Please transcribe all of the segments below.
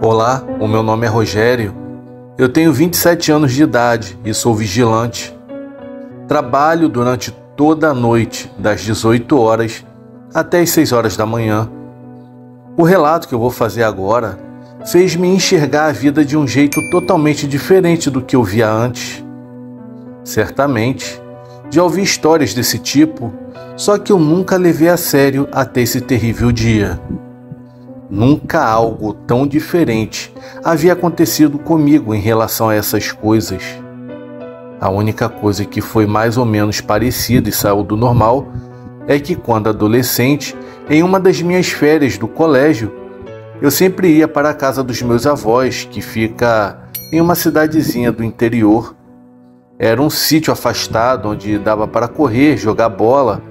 Olá, o meu nome é Rogério, eu tenho 27 anos de idade e sou vigilante. Trabalho durante toda a noite, das 18 horas até as 6 horas da manhã. O relato que eu vou fazer agora fez-me enxergar a vida de um jeito totalmente diferente do que eu via antes. Certamente, já ouvi histórias desse tipo, só que eu nunca levei a sério até esse terrível dia. Nunca algo tão diferente havia acontecido comigo em relação a essas coisas. A única coisa que foi mais ou menos parecida e saiu do normal é que, quando adolescente, em uma das minhas férias do colégio, eu sempre ia para a casa dos meus avós, que fica em uma cidadezinha do interior. Era um sítio afastado onde dava para correr, jogar bola,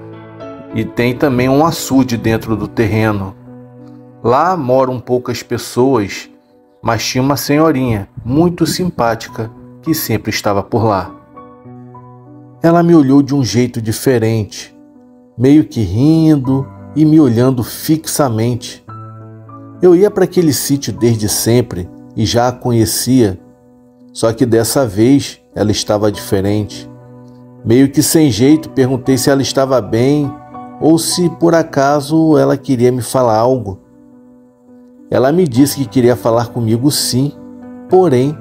e tem também um açude dentro do terreno. Lá moram poucas pessoas, mas tinha uma senhorinha muito simpática que sempre estava por lá. Ela me olhou de um jeito diferente, meio que rindo e me olhando fixamente. Eu ia para aquele sítio desde sempre e já a conhecia, só que dessa vez ela estava diferente. Meio que sem jeito, perguntei se ela estava bem ou se por acaso ela queria me falar algo. Ela me disse que queria falar comigo sim, porém,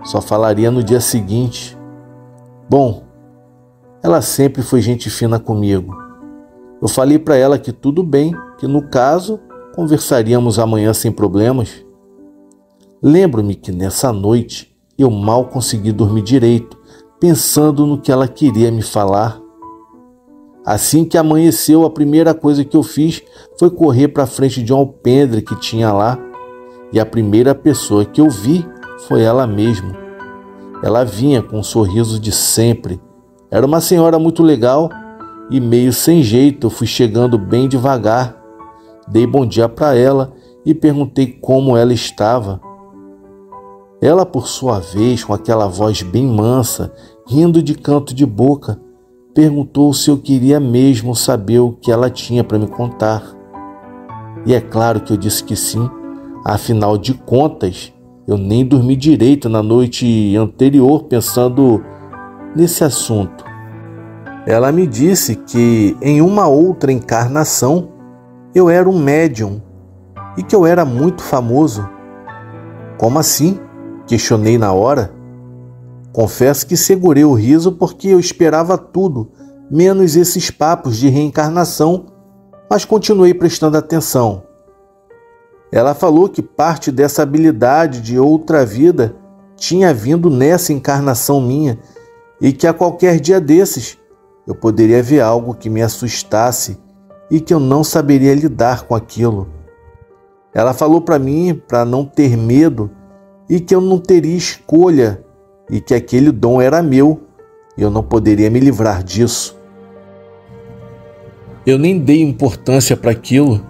só falaria no dia seguinte. Bom, ela sempre foi gente fina comigo. Eu falei para ela que tudo bem, que no caso, conversaríamos amanhã sem problemas. Lembro-me que nessa noite eu mal consegui dormir direito, pensando no que ela queria me falar. Assim que amanheceu, a primeira coisa que eu fiz foi correr para frente de um alpendre que tinha lá, e a primeira pessoa que eu vi foi ela mesma. Ela vinha com um sorriso de sempre. Era uma senhora muito legal e, meio sem jeito, eu fui chegando bem devagar. Dei bom dia para ela e perguntei como ela estava. Ela, por sua vez, com aquela voz bem mansa, rindo de canto de boca, perguntou se eu queria mesmo saber o que ela tinha para me contar. E é claro que eu disse que sim, afinal de contas, eu nem dormi direito na noite anterior pensando nesse assunto. Ela me disse que em uma outra encarnação eu era um médium e que eu era muito famoso. Como assim? Questionei na hora. Confesso que segurei o riso porque eu esperava tudo, menos esses papos de reencarnação, mas continuei prestando atenção. Ela falou que parte dessa habilidade de outra vida tinha vindo nessa encarnação minha e que a qualquer dia desses eu poderia ver algo que me assustasse e que eu não saberia lidar com aquilo. Ela falou para mim para não ter medo e que eu não teria escolha e que aquele dom era meu e eu não poderia me livrar disso. Eu nem dei importância para aquilo.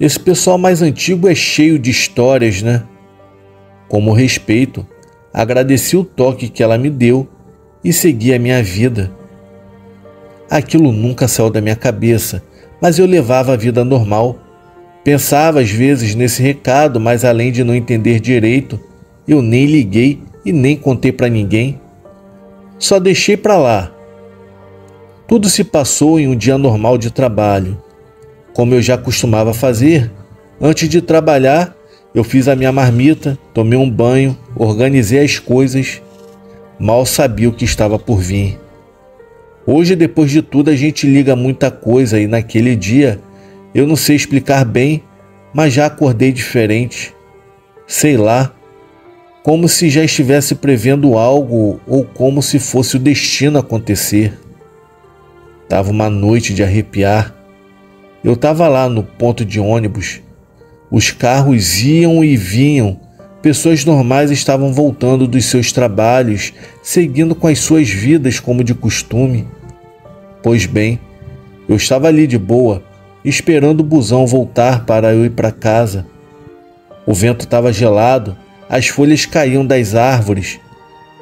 Esse pessoal mais antigo é cheio de histórias, né? Como respeito, agradeci o toque que ela me deu e segui a minha vida. Aquilo nunca saiu da minha cabeça, mas eu levava a vida normal. Pensava às vezes nesse recado, mas além de não entender direito, eu nem liguei e nem contei para ninguém. Só deixei para lá. Tudo se passou em um dia normal de trabalho. Como eu já costumava fazer, antes de trabalhar, eu fiz a minha marmita, tomei um banho, organizei as coisas. Mal sabia o que estava por vir. Hoje, depois de tudo, a gente liga muita coisa e naquele dia, eu não sei explicar bem, mas já acordei diferente. Sei lá, como se já estivesse prevendo algo ou como se fosse o destino acontecer. Tava uma noite de arrepiar. Eu estava lá no ponto de ônibus. Os carros iam e vinham. Pessoas normais estavam voltando dos seus trabalhos, seguindo com as suas vidas como de costume. Pois bem, eu estava ali de boa, esperando o busão voltar para eu ir para casa. O vento estava gelado, as folhas caíam das árvores,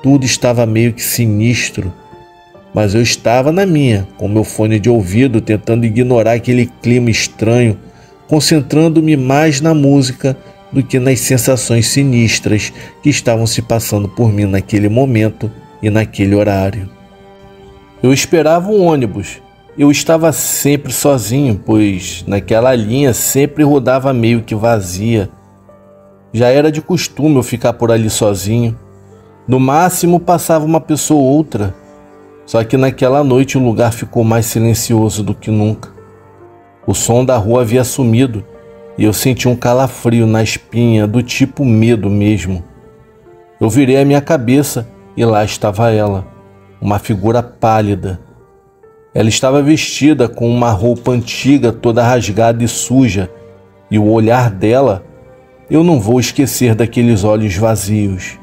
tudo estava meio que sinistro. Mas eu estava na minha, com meu fone de ouvido, tentando ignorar aquele clima estranho, concentrando-me mais na música do que nas sensações sinistras que estavam se passando por mim naquele momento e naquele horário. Eu esperava um ônibus. Eu estava sempre sozinho, pois naquela linha sempre rodava meio que vazia. Já era de costume eu ficar por ali sozinho. No máximo passava uma pessoa ou outra. Só que naquela noite o lugar ficou mais silencioso do que nunca. O som da rua havia sumido e eu senti um calafrio na espinha, do tipo medo mesmo. Eu virei a minha cabeça e lá estava ela, uma figura pálida. Ela estava vestida com uma roupa antiga toda rasgada e suja, e o olhar dela, eu não vou esquecer daqueles olhos vazios.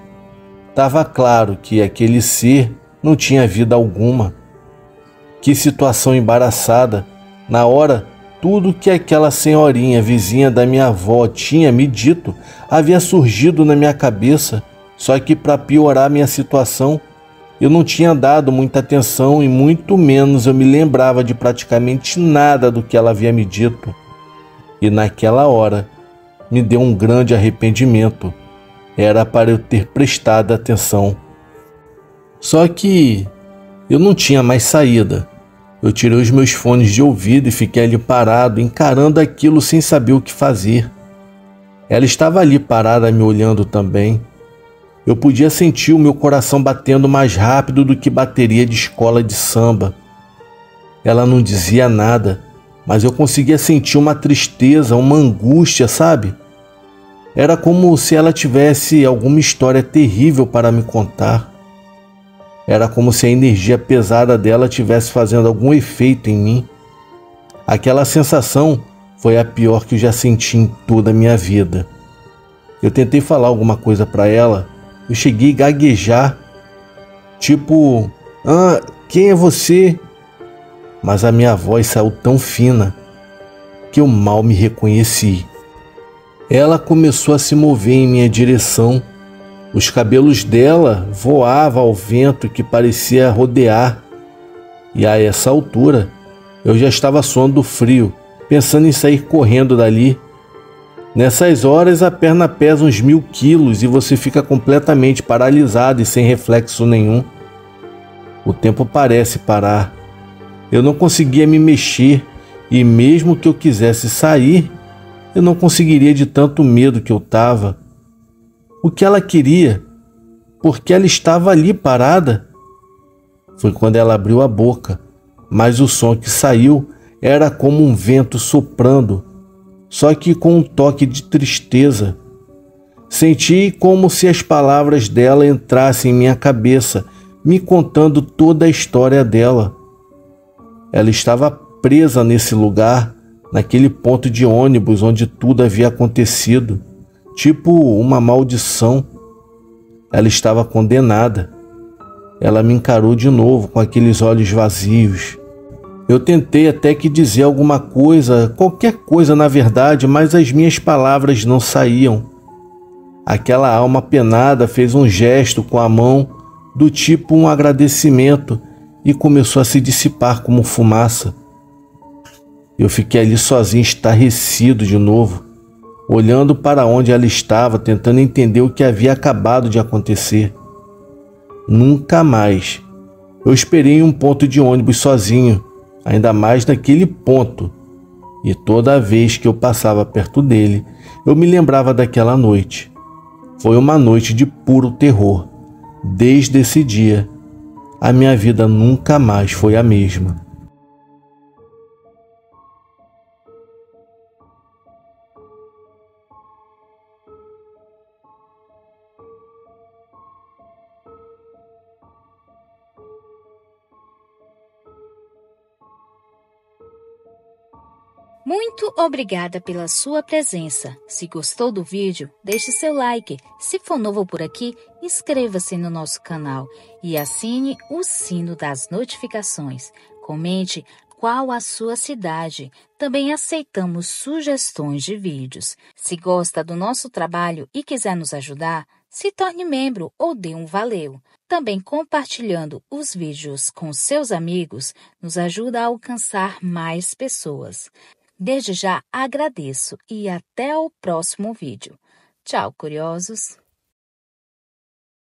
Estava claro que aquele ser não tinha vida alguma. Que situação embaraçada. Na hora, tudo que aquela senhorinha vizinha da minha avó tinha me dito havia surgido na minha cabeça, só que para piorar minha situação, eu não tinha dado muita atenção e muito menos eu me lembrava de praticamente nada do que ela havia me dito. E naquela hora, me deu um grande arrependimento. Era para eu ter prestado atenção. Só que eu não tinha mais saída. Eu tirei os meus fones de ouvido e fiquei ali parado, encarando aquilo sem saber o que fazer. Ela estava ali parada me olhando também. Eu podia sentir o meu coração batendo mais rápido do que bateria de escola de samba. Ela não dizia nada, mas eu conseguia sentir uma tristeza, uma angústia, sabe? Era como se ela tivesse alguma história terrível para me contar. Era como se a energia pesada dela estivesse fazendo algum efeito em mim. Aquela sensação foi a pior que eu já senti em toda a minha vida. Eu tentei falar alguma coisa para ela. Eu cheguei a gaguejar, tipo, quem é você? Mas a minha voz saiu tão fina que eu mal me reconheci. Ela começou a se mover em minha direção. Os cabelos dela voavam ao vento que parecia rodear. E a essa altura, eu já estava suando frio, pensando em sair correndo dali. Nessas horas a perna pesa uns 1000 quilos e você fica completamente paralisado e sem reflexo nenhum. O tempo parece parar. Eu não conseguia me mexer e mesmo que eu quisesse sair, eu não conseguiria de tanto medo que eu estava. O que ela queria? Porque ela estava ali parada? Foi quando ela abriu a boca, mas o som que saiu era como um vento soprando, só que com um toque de tristeza. Senti como se as palavras dela entrassem em minha cabeça, me contando toda a história dela. Ela estava presa nesse lugar, naquele ponto de ônibus onde tudo havia acontecido, tipo uma maldição. Ela estava condenada. Ela me encarou de novo com aqueles olhos vazios. Eu tentei até que dizer alguma coisa, qualquer coisa na verdade, mas as minhas palavras não saíam. Aquela alma penada fez um gesto com a mão, do tipo um agradecimento, e começou a se dissipar como fumaça. Eu fiquei ali sozinho, estarrecido de novo, olhando para onde ela estava, tentando entender o que havia acabado de acontecer. Nunca mais. Eu esperei em um ponto de ônibus sozinho, ainda mais naquele ponto, e toda vez que eu passava perto dele, eu me lembrava daquela noite. Foi uma noite de puro terror. Desde esse dia, a minha vida nunca mais foi a mesma. Muito obrigada pela sua presença. Se gostou do vídeo, deixe seu like. Se for novo por aqui, inscreva-se no nosso canal e assine o sino das notificações. Comente qual a sua cidade. Também aceitamos sugestões de vídeos. Se gosta do nosso trabalho e quiser nos ajudar, se torne membro ou dê um valeu. Também compartilhando os vídeos com seus amigos nos ajuda a alcançar mais pessoas. Desde já agradeço e até o próximo vídeo. Tchau, curiosos!